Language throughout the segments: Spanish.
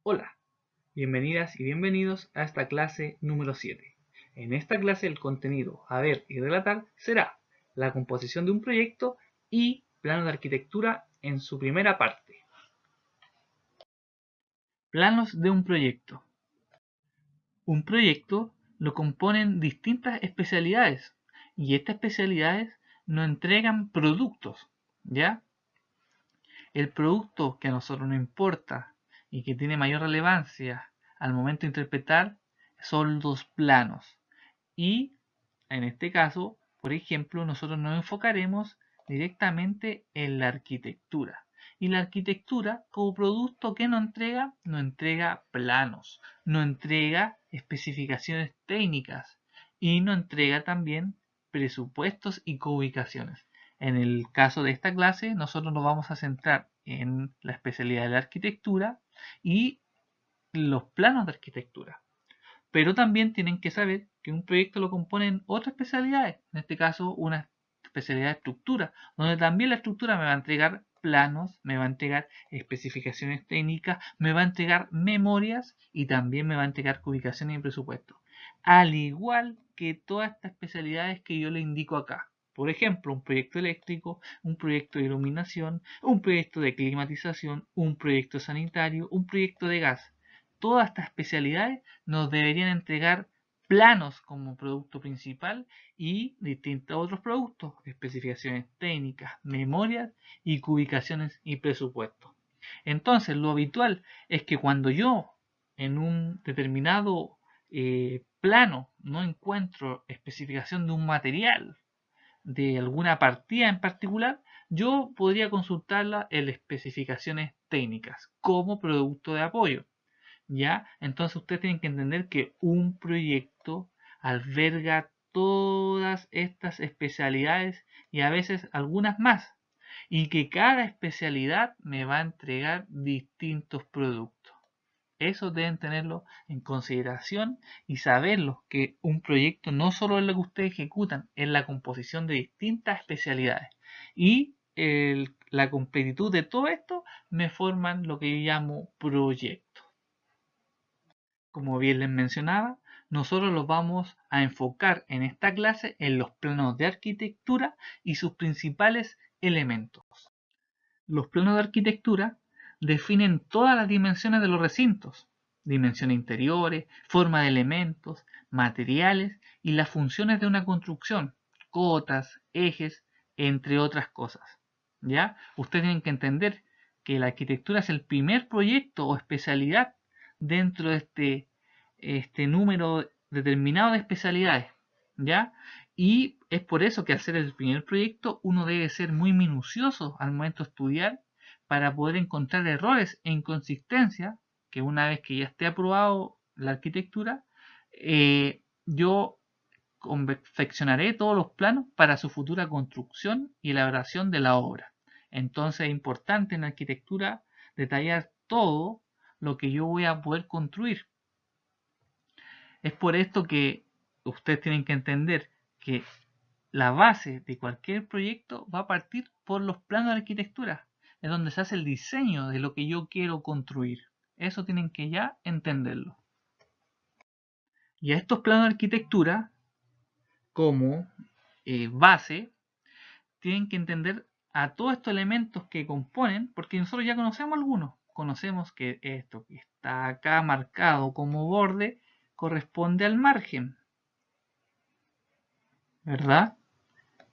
Hola, bienvenidas y bienvenidos a esta clase número 7. En esta clase el contenido a ver y relatar será la composición de un proyecto y plano de arquitectura en su primera parte. Planos de un proyecto. Un proyecto lo componen distintas especialidades y estas especialidades nos entregan productos, ¿ya? El producto que a nosotros nos importa y que tiene mayor relevancia al momento de interpretar son los planos. Y en este caso, por ejemplo, nosotros nos enfocaremos directamente en la arquitectura. Y la arquitectura, como producto que nos entrega planos, nos entrega especificaciones técnicas y nos entrega también presupuestos y ubicaciones. En el caso de esta clase, nosotros nos vamos a centrar en la especialidad de la arquitectura y los planos de arquitectura. Pero también tienen que saber que un proyecto lo componen otras especialidades, en este caso una especialidad de estructura, donde también la estructura me va a entregar planos, me va a entregar especificaciones técnicas, me va a entregar memorias y también me va a entregar ubicaciones y presupuestos. Al igual que todas estas especialidades que yo le indico acá. Por ejemplo, un proyecto eléctrico, un proyecto de iluminación, un proyecto de climatización, un proyecto sanitario, un proyecto de gas. Todas estas especialidades nos deberían entregar planos como producto principal y distintos otros productos, especificaciones técnicas, memorias y ubicaciones y presupuestos. Entonces, lo habitual es que cuando yo en un determinado plano no encuentro especificación de un material, de alguna partida en particular, yo podría consultarla en especificaciones técnicas como producto de apoyo. ¿Ya? Entonces ustedes tienen que entender que un proyecto alberga todas estas especialidades y a veces algunas más. Y que cada especialidad me va a entregar distintos productos. Eso deben tenerlo en consideración y saberlo, que un proyecto no solo es lo que ustedes ejecutan, es la composición de distintas especialidades. Y la completitud de todo esto me forman lo que yo llamo proyecto. Como bien les mencionaba, nosotros los vamos a enfocar en esta clase en los planos de arquitectura y sus principales elementos. Los planos de arquitectura definen todas las dimensiones de los recintos, dimensiones interiores, forma de elementos, materiales y las funciones de una construcción, cotas, ejes, entre otras cosas. ¿Ya? Ustedes tienen que entender que la arquitectura es el primer proyecto o especialidad dentro de este número determinado de especialidades, ¿ya? Y es por eso que al ser el primer proyecto uno debe ser muy minucioso al momento de estudiar para poder encontrar errores e inconsistencias que una vez que ya esté aprobado la arquitectura, yo confeccionaré todos los planos para su futura construcción y elaboración de la obra. Entonces es importante en arquitectura detallar todo lo que yo voy a poder construir. Es por esto que ustedes tienen que entender que la base de cualquier proyecto va a partir por los planos de arquitectura, es donde se hace el diseño de lo que yo quiero construir. Eso tienen que ya entenderlo. Y a estos planos de arquitectura, como base, tienen que entender a todos estos elementos que componen, porque nosotros ya conocemos algunos. Conocemos que esto que está acá marcado como borde corresponde al margen, ¿verdad?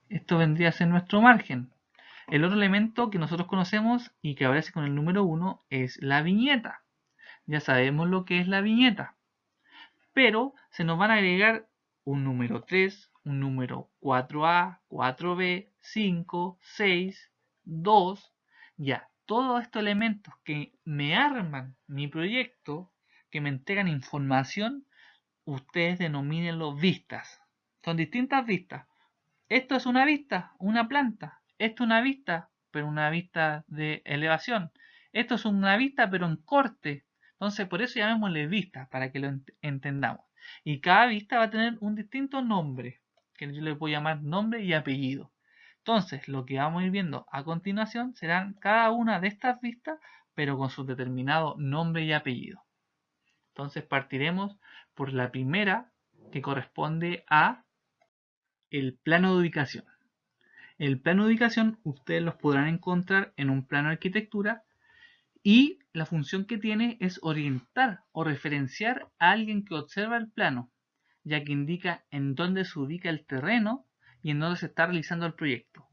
Esto vendría a ser nuestro margen. El otro elemento que nosotros conocemos y que aparece con el número 1 es la viñeta. Ya sabemos lo que es la viñeta. Pero se nos van a agregar un número 3, un número 4A, 4B, 5, 6, 2. Ya, todos estos elementos que me arman mi proyecto, que me entregan información, ustedes denomínenlo vistas. Son distintas vistas. Esto es una vista, una planta. Esto es una vista, pero una vista de elevación. Esto es una vista, pero en corte. Entonces, por eso llamémosle vista, para que lo entendamos. Y cada vista va a tener un distinto nombre, que yo le voy a llamar nombre y apellido. Entonces, lo que vamos a ir viendo a continuación serán cada una de estas vistas pero con su determinado nombre y apellido. Entonces partiremos por la primera, que corresponde a el plano de ubicación. El plano de ubicación ustedes los podrán encontrar en un plano de arquitectura y la función que tiene es orientar o referenciar a alguien que observa el plano, ya que indica en dónde se ubica el terreno y en dónde se está realizando el proyecto.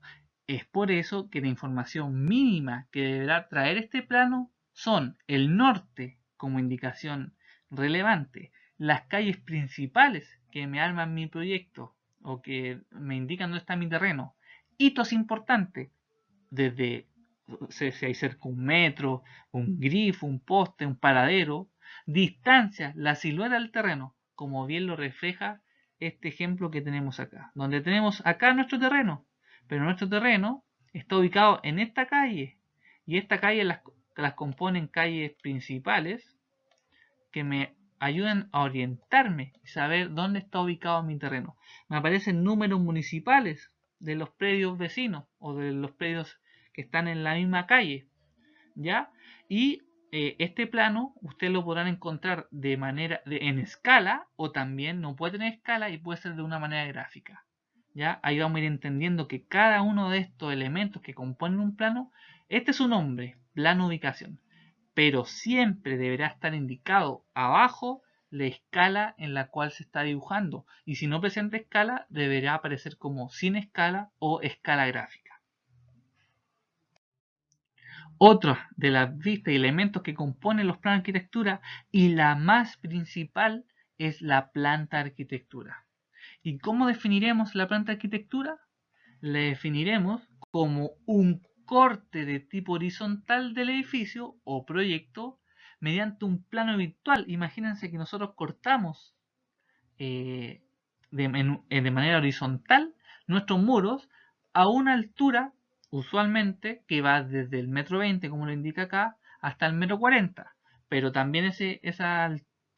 Es por eso que la información mínima que deberá traer este plano son el norte como indicación relevante, las calles principales que me arman mi proyecto o que me indican dónde está mi terreno, hitos importantes, desde si hay cerca un metro, un grifo, un poste, un paradero, distancia, la silueta del terreno, como bien lo refleja este ejemplo que tenemos acá, donde tenemos acá nuestro terreno, pero nuestro terreno está ubicado en esta calle y esta calle las componen calles principales que me ayudan a orientarme y saber dónde está ubicado mi terreno. Me aparecen números municipales de los predios vecinos o de los predios que están en la misma calle, ¿ya? Y este plano ustedes lo podrán encontrar de en escala o también no puede tener escala y puede ser de una manera gráfica, ¿ya? Ahí vamos a ir entendiendo que cada uno de estos elementos que componen un plano, este es su nombre, plano ubicación, pero siempre deberá estar indicado abajo la escala en la cual se está dibujando, y si no presenta escala deberá aparecer como sin escala o escala gráfica. Otra de las vistas y elementos que componen los planos de arquitectura y la más principal es la planta de arquitectura. ¿Y cómo definiremos la planta de arquitectura? La definiremos como un corte de tipo horizontal del edificio o proyecto mediante un plano virtual. Imagínense que nosotros cortamos de manera horizontal nuestros muros a una altura usualmente que va desde el metro 20, como lo indica acá, hasta el metro 40. Pero también ese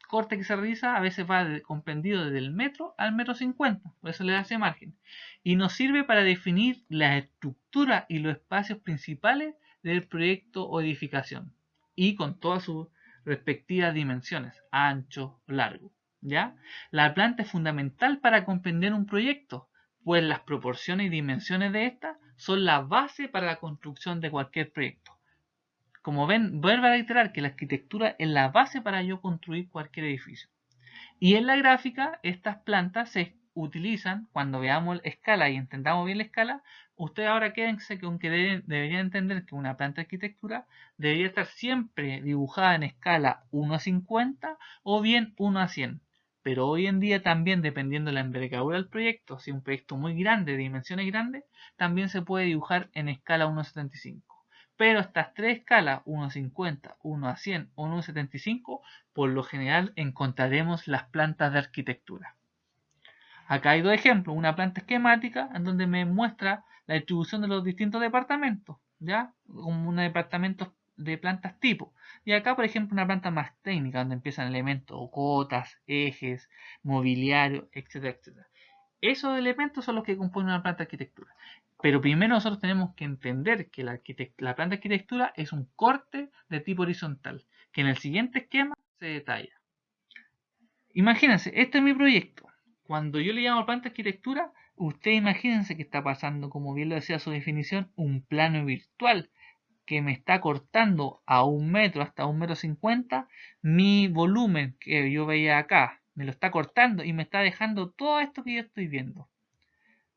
corte que se realiza a veces va comprendido desde el metro al metro 50, por eso le da ese margen. Y nos sirve para definir la estructura y los espacios principales del proyecto o edificación, y con todas sus respectivas dimensiones, ancho, largo. ¿Ya? La planta es fundamental para comprender un proyecto, pues las proporciones y dimensiones de esta son la base para la construcción de cualquier proyecto. Como ven, vuelvo a reiterar que la arquitectura es la base para yo construir cualquier edificio. Y en la gráfica, estas plantas se utilizan cuando veamos escala y entendamos bien la escala. Ustedes ahora quédense con que deberían entender que una planta de arquitectura debería estar siempre dibujada en escala 1:50 o bien 1:100. Pero hoy en día también, dependiendo de la envergadura del proyecto, si es un proyecto muy grande, de dimensiones grandes, también se puede dibujar en escala 1:75. Pero estas tres escalas, 1:50, 1:100 o 1:75, por lo general encontraremos las plantas de arquitectura. Acá hay dos ejemplos, una planta esquemática en donde me muestra la distribución de los distintos departamentos, ¿ya? Como un departamento de plantas tipo. Y acá, por ejemplo, una planta más técnica donde empiezan elementos, cotas, ejes, mobiliario, etcétera, etcétera. Esos elementos son los que componen una planta de arquitectura. Pero primero nosotros tenemos que entender que la planta de arquitectura es un corte de tipo horizontal, que en el siguiente esquema se detalla. Imagínense, este es mi proyecto. Cuando yo le llamo planta de arquitectura, ustedes imagínense que está pasando, como bien lo decía su definición, un plano virtual que me está cortando a 1 metro hasta 1,50 m mi volumen que yo veía acá. Me lo está cortando y me está dejando todo esto que yo estoy viendo.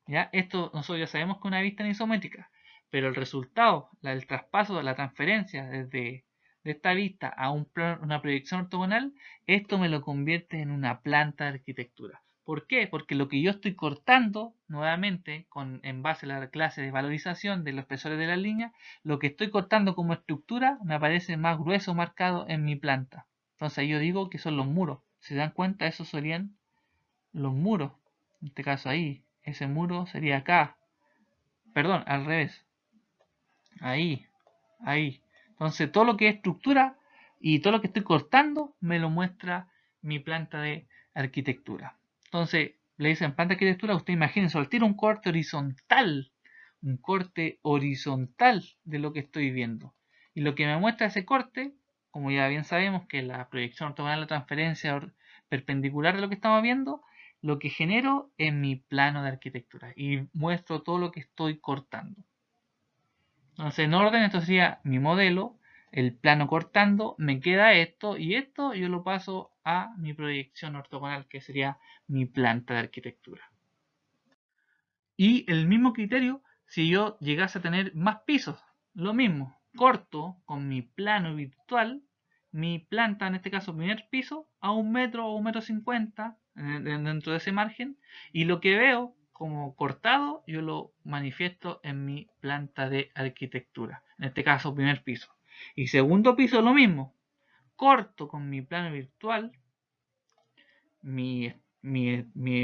¿Ya? Esto nosotros ya sabemos que es una vista isométrica, pero el resultado, el traspaso, la transferencia desde de esta vista a una proyección ortogonal, esto me lo convierte en una planta de arquitectura. ¿Por qué? Porque lo que yo estoy cortando, nuevamente, en base a la clase de valorización de los espesores de la línea, lo que estoy cortando como estructura me aparece más grueso marcado en mi planta. Entonces yo digo que son los muros. ¿Se dan cuenta? Esos serían los muros. En este caso ahí, ese muro sería acá. Perdón, al revés. Ahí, ahí. Entonces todo lo que es estructura y todo lo que estoy cortando me lo muestra mi planta de arquitectura. Entonces le dicen planta de arquitectura, usted imagínense al tiro un corte horizontal de lo que estoy viendo. Y lo que me muestra ese corte, como ya bien sabemos que la proyección ortogonal, la transferencia perpendicular de lo que estamos viendo, lo que genero es mi plano de arquitectura y muestro todo lo que estoy cortando. Entonces, en orden, esto sería mi modelo, el plano cortando, me queda esto y esto yo lo paso a mi proyección ortogonal, que sería mi planta de arquitectura. Y el mismo criterio si yo llegase a tener más pisos, lo mismo, corto con mi plano virtual, mi planta, en este caso primer piso, a 1 metro o 1,50 m dentro de ese margen, y lo que veo como cortado, yo lo manifiesto en mi planta de arquitectura, en este caso primer piso. Y segundo piso lo mismo, corto con mi plano virtual, mi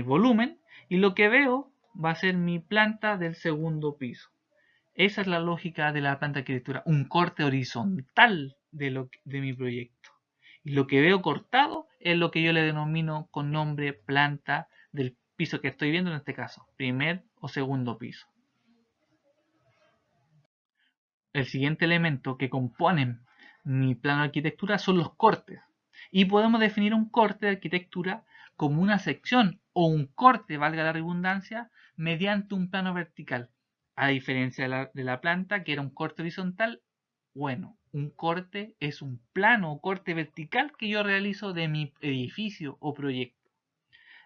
volumen, y lo que veo va a ser mi planta del segundo piso. Esa es la lógica de la planta de arquitectura, un corte horizontal de mi proyecto. Y lo que veo cortado es lo que yo le denomino con nombre planta del piso que estoy viendo, en este caso, primer o segundo piso. El siguiente elemento que compone mi plano de arquitectura son los cortes. Y podemos definir un corte de arquitectura como una sección o un corte, valga la redundancia, mediante un plano vertical. A diferencia de la planta, que era un corte horizontal, bueno, un corte es un plano o corte vertical que yo realizo de mi edificio o proyecto.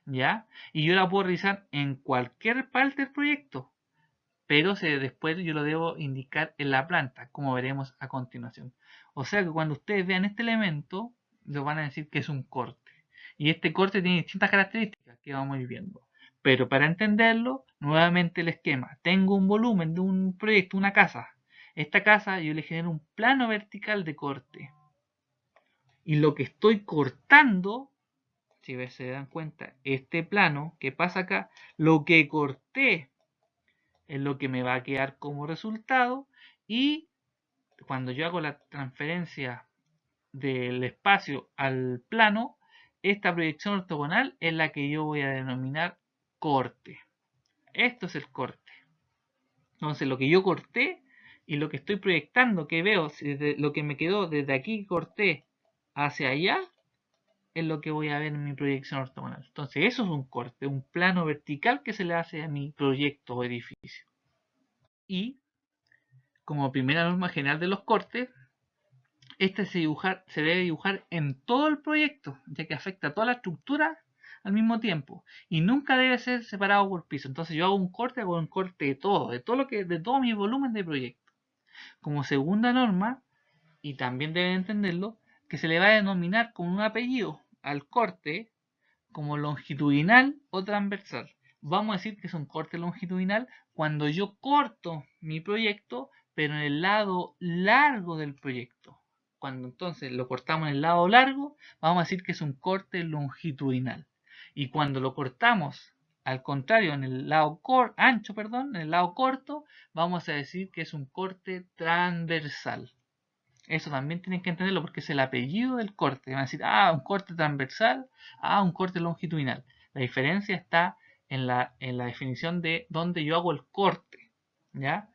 ¿Ya? Y yo la puedo realizar en cualquier parte del proyecto, pero después yo lo debo indicar en la planta, como veremos a continuación. O sea que cuando ustedes vean este elemento, lo van a decir que es un corte. Y este corte tiene distintas características que vamos a ir viendo. Pero para entenderlo, nuevamente el esquema. Tengo un volumen de un proyecto, una casa. Esta casa yo le genero un plano vertical de corte. Y lo que estoy cortando, si se dan cuenta, este plano que pasa acá, lo que corté es lo que me va a quedar como resultado, y cuando yo hago la transferencia del espacio al plano, esta proyección ortogonal es la que yo voy a denominar corte. Esto es el corte. Entonces lo que yo corté y lo que estoy proyectando, que veo, lo que me quedó desde aquí corté hacia allá, es lo que voy a ver en mi proyección ortogonal. Entonces eso es un corte, un plano vertical que se le hace a mi proyecto o edificio. Y como primera norma general de los cortes, este se debe dibujar en todo el proyecto, ya que afecta a toda la estructura al mismo tiempo y nunca debe ser separado por piso. Entonces yo hago un corte de todo, de todo mi volumen de proyecto. Como segunda norma, y también deben entenderlo, que se le va a denominar con un apellido al corte como longitudinal o transversal. Vamos a decir que es un corte longitudinal cuando yo corto mi proyecto, pero en el lado largo del proyecto. Cuando entonces lo cortamos en el lado largo, vamos a decir que es un corte longitudinal. Y cuando lo cortamos, al contrario, en el lado ancho, en el lado corto, vamos a decir que es un corte transversal. Eso también tienen que entenderlo porque es el apellido del corte. Van a decir, un corte transversal, un corte longitudinal. La diferencia está en la definición de dónde yo hago el corte. ¿Ya?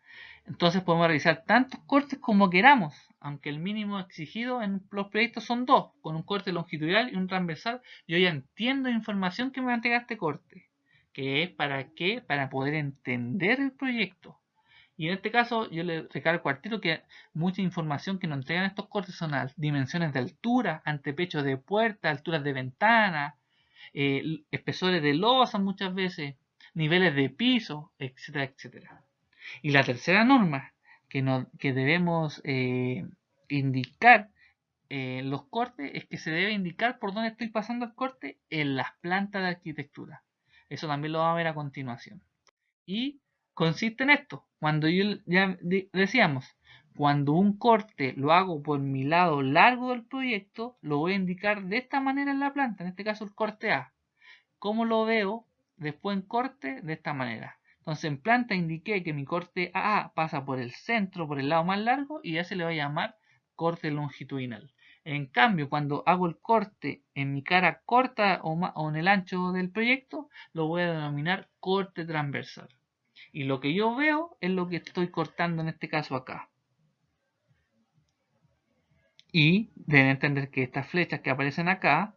Entonces podemos realizar tantos cortes como queramos, aunque el mínimo exigido en los proyectos son 2, con un corte longitudinal y un transversal. Yo ya entiendo la información que me va a entregar este corte. ¿Que es para qué? Para poder entender el proyecto. Y en este caso yo le recalco al tiro que mucha información que nos entregan estos cortes son las dimensiones de altura, antepechos de puerta, alturas de ventana, espesores de losa muchas veces, niveles de piso, etcétera, etcétera. Y la tercera norma que debemos indicar los cortes es que se debe indicar por dónde estoy pasando el corte en las plantas de arquitectura. Eso también lo vamos a ver a continuación. Y consiste en esto. Cuando ya decíamos, cuando un corte lo hago por mi lado largo del proyecto, lo voy a indicar de esta manera en la planta, en este caso el corte A. ¿Cómo lo veo después en corte? De esta manera. Entonces en planta indiqué que mi corte A pasa por el centro, por el lado más largo, y ya se le va a llamar corte longitudinal. En cambio, cuando hago el corte en mi cara corta o en el ancho del proyecto, lo voy a denominar corte transversal. Y lo que yo veo es lo que estoy cortando en este caso acá. Y deben entender que estas flechas que aparecen acá,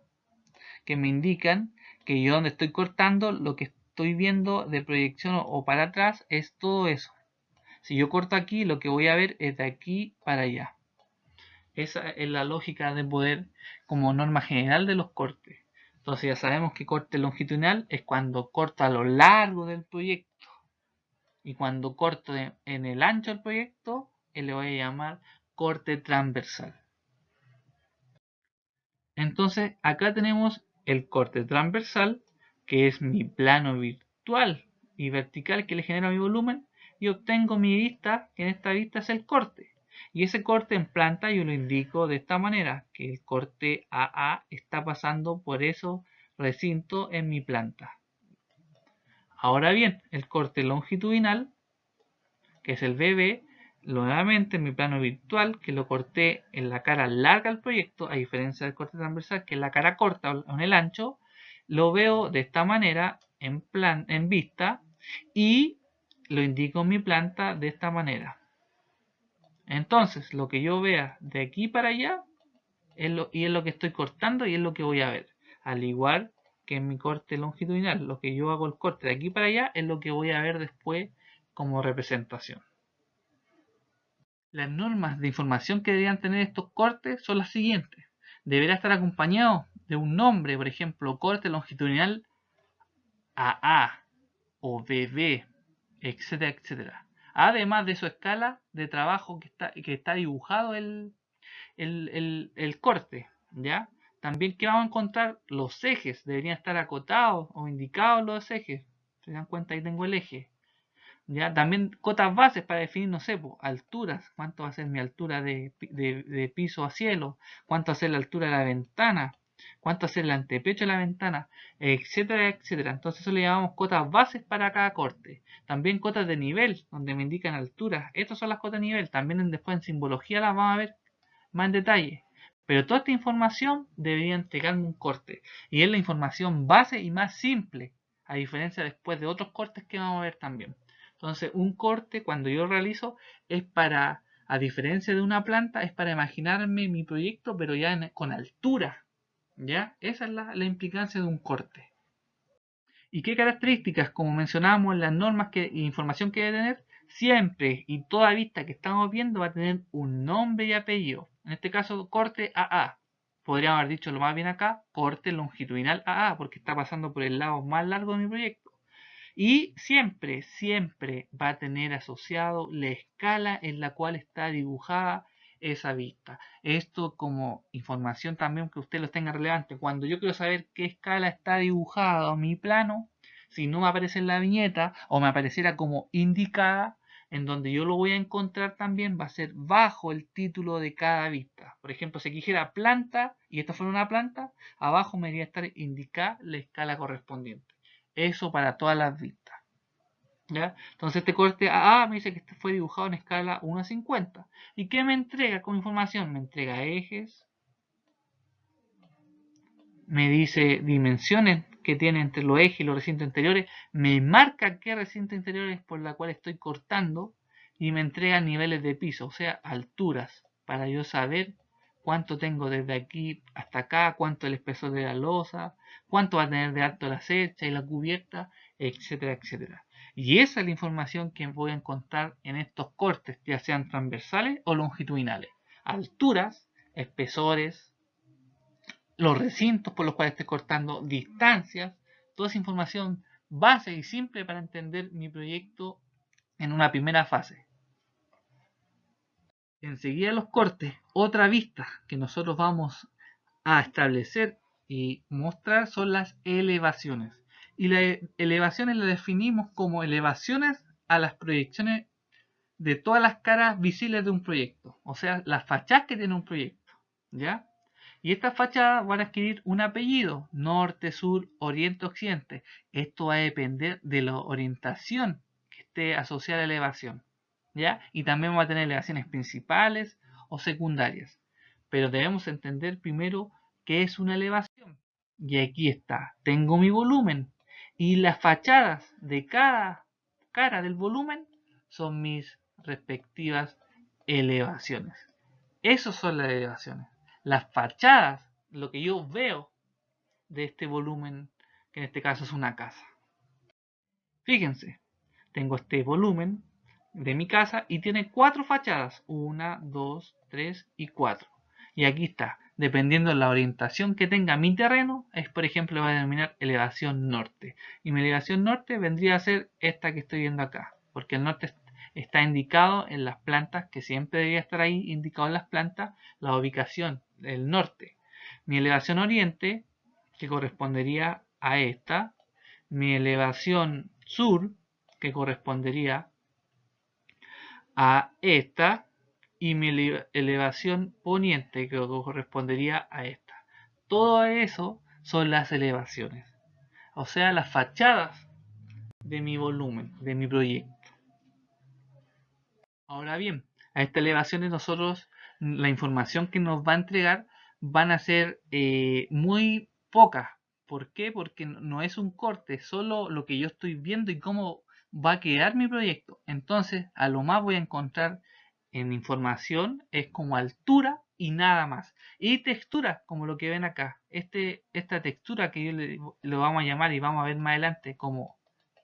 que me indican que yo donde estoy cortando, lo que estoy viendo de proyección o para atrás es todo eso. Si yo corto aquí, lo que voy a ver es de aquí para allá. Esa es la lógica de poder como norma general de los cortes. Entonces ya sabemos que corte longitudinal es cuando corto a lo largo del proyecto. Y cuando corto en el ancho del proyecto, le voy a llamar corte transversal. Entonces acá tenemos el corte transversal, que es mi plano virtual y vertical que le genera mi volumen, y obtengo mi vista, que en esta vista es el corte. Y ese corte en planta yo lo indico de esta manera, que el corte AA está pasando por esos recintos en mi planta. Ahora bien, el corte longitudinal, que es el BB, nuevamente en mi plano virtual, que lo corté en la cara larga del proyecto, a diferencia del corte transversal, que es la cara corta o en el ancho, lo veo de esta manera en vista y lo indico en mi planta de esta manera. Entonces, lo que yo vea de aquí para allá es lo que estoy cortando y es lo que voy a ver. Al igual que en mi corte longitudinal, lo que yo hago el corte de aquí para allá es lo que voy a ver después como representación. Las normas de información que deberían tener estos cortes son las siguientes. Deberá estar acompañado de un nombre, por ejemplo, corte longitudinal AA o BB, etcétera, etcétera. Además de su escala de trabajo que está dibujado el corte, ¿ya? También que vamos a encontrar los ejes, deberían estar acotados o indicados los ejes. Se dan cuenta, ahí tengo el eje. ¿Ya? También cotas bases para definir, no sé, alturas, cuánto va a ser mi altura de piso a cielo, cuánto va a ser la altura de la ventana, cuánto va a ser el antepecho de la ventana, etcétera, etcétera. Entonces eso le llamamos cotas bases para cada corte. También cotas de nivel, donde me indican alturas. Estas son las cotas de nivel. También después en simbología las vamos a ver más en detalle. Pero toda esta información debería entregarme un corte. Y es la información base y más simple, a diferencia después de otros cortes que vamos a ver también. Entonces, un corte cuando yo realizo es para, a diferencia de una planta, es para imaginarme mi proyecto, pero ya con altura. ¿Ya? Esa es la implicancia de un corte. ¿Y qué características? Como mencionábamos en las normas e información que debe tener, siempre y toda vista que estamos viendo va a tener un nombre y apellido. En este caso, corte AA. Podríamos haber dicho lo más bien acá, corte longitudinal AA, porque está pasando por el lado más largo de mi proyecto. Y siempre, siempre va a tener asociado la escala en la cual está dibujada esa vista. Esto como información también que usted lo tenga relevante. Cuando yo quiero saber qué escala está dibujado mi plano, si no me aparece en la viñeta o me apareciera como indicada, en donde yo lo voy a encontrar también va a ser bajo el título de cada vista. Por ejemplo, si dijera planta y esto fuera una planta, abajo me debería estar indicada la escala correspondiente. Eso para todas las vistas. ¿Ya? Entonces este corte AA me dice que este fue dibujado en escala 1 a 50. ¿Y qué me entrega como información? Me entrega ejes, me dice dimensiones que tiene entre los ejes y los recintos interiores, me marca qué recinto interior es por la cual estoy cortando y me entrega niveles de piso, o sea, alturas, para yo saber cuánto tengo desde aquí hasta acá, cuánto es el espesor de la losa, cuánto va a tener de alto la cercha y la cubierta, etcétera, etcétera. Y esa es la información que voy a encontrar en estos cortes, ya sean transversales o longitudinales. Alturas, espesores, los recintos por los cuales estoy cortando, distancias, toda esa información base y simple para entender mi proyecto en una primera fase. Enseguida los cortes, otra vista que nosotros vamos a establecer y mostrar son las elevaciones. Y las elevaciones las definimos como elevaciones a las proyecciones de todas las caras visibles de un proyecto, o sea, las fachadas que tiene un proyecto, ¿ya? Y estas fachadas van a adquirir un apellido, norte, sur, oriente, occidente. Esto va a depender de la orientación que esté asociada a la elevación, ¿ya? Y también va a tener elevaciones principales o secundarias. Pero debemos entender primero qué es una elevación. Y aquí está, tengo mi volumen y las fachadas de cada cara del volumen son mis respectivas elevaciones. Esas son las elevaciones. las fachadas, lo que yo veo de este volumen, que en este caso es una casa. Fíjense, tengo este volumen de mi casa y tiene 4 fachadas, 1, 2, 3 y 4. Y aquí está, dependiendo de la orientación que tenga mi terreno, es por ejemplo va a denominar elevación norte. Y mi elevación norte vendría a ser esta que estoy viendo acá, porque el norte está indicado en las plantas, que siempre debería estar ahí indicado en las plantas, la ubicación, el norte. Mi elevación oriente, que correspondería a esta, mi elevación sur, que correspondería a esta, y mi elevación poniente, que correspondería a esta. Todo eso son las elevaciones, o sea, las fachadas de mi volumen, de mi proyecto. Ahora bien, a estas elevaciones nosotros, la información que nos va a entregar van a ser muy pocas. ¿Por qué? Porque no es un corte, solo lo que yo estoy viendo y cómo va a quedar mi proyecto. Entonces, a lo más voy a encontrar en información es como altura y nada más. Y textura, como lo que ven acá. Esta textura que yo lo vamos a llamar y vamos a ver más adelante como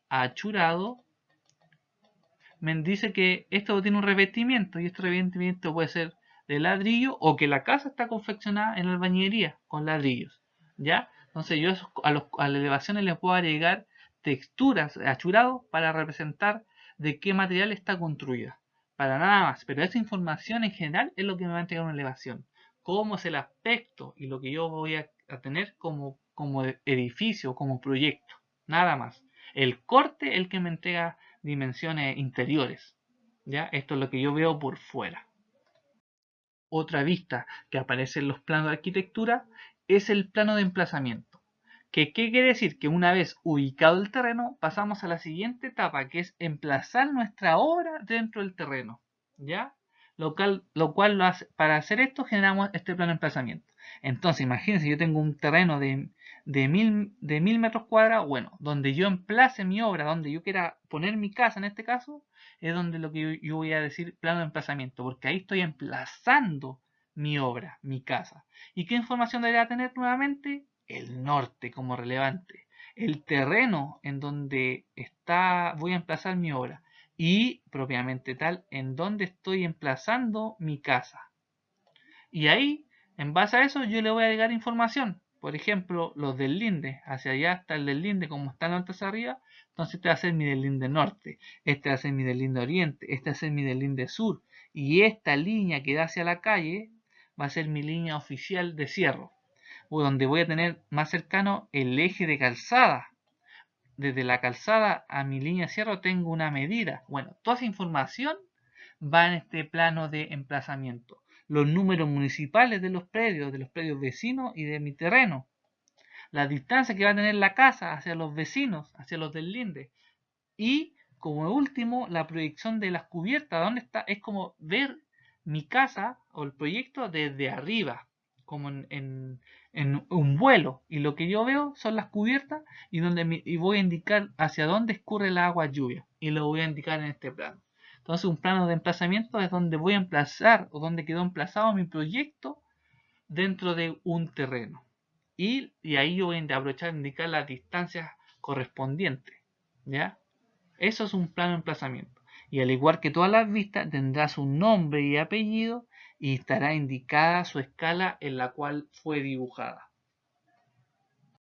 achurado, me dice que esto tiene un revestimiento y este revestimiento puede ser de ladrillo o que la casa está confeccionada en albañilería con ladrillos, ¿ya? Entonces yo a las elevaciones les puedo agregar texturas, achurados para representar de qué material está construida. Para nada más, pero esa información en general es lo que me va a entregar una elevación. Cómo es el aspecto y lo que yo voy a tener como edificio, como proyecto. Nada más. El corte es el que me entrega dimensiones interiores. ¿Ya? Esto es lo que yo veo por fuera. Otra vista que aparece en los planos de arquitectura es el plano de emplazamiento. ¿Qué quiere decir? Que una vez ubicado el terreno, pasamos a la siguiente etapa, que es emplazar nuestra obra dentro del terreno. ¿Ya? Lo cual para hacer esto generamos este plano de emplazamiento. Entonces, imagínense, yo tengo un terreno de 1000 metros cuadrados, bueno, donde yo emplace mi obra, donde yo quiera poner mi casa en este caso, es donde lo que yo voy a decir plano de emplazamiento, porque ahí estoy emplazando mi obra, mi casa. ¿Y qué información debería tener nuevamente? El norte como relevante, el terreno en donde voy a emplazar mi obra y propiamente tal en donde estoy emplazando mi casa. Y ahí, en base a eso, yo le voy a agregar información. Por ejemplo, los del linde, hacia allá está el del linde, como está norte hacia arriba, entonces este va a ser mi del linde norte, este va a ser mi del linde oriente, este va a ser mi del linde sur, y esta línea que da hacia la calle va a ser mi línea oficial de cierre, donde voy a tener más cercano el eje de calzada. Desde la calzada a mi línea de cierre tengo una medida. Bueno, toda esa información va en este plano de emplazamiento. Los números municipales de los predios vecinos y de mi terreno. La distancia que va a tener la casa hacia los vecinos, hacia los del linde. Y como último, la proyección de las cubiertas. ¿Dónde está? Es como ver mi casa o el proyecto desde arriba, como en un vuelo. Y lo que yo veo son las cubiertas y voy a indicar hacia dónde escurre el agua lluvia. Y lo voy a indicar en este plano. Entonces un plano de emplazamiento es donde voy a emplazar o donde quedó emplazado mi proyecto dentro de un terreno. Y ahí yo voy a aprovechar de indicar las distancias correspondientes. ¿Ya? Eso es un plano de emplazamiento. Y al igual que todas las vistas, tendrá su nombre y apellido y estará indicada su escala en la cual fue dibujada.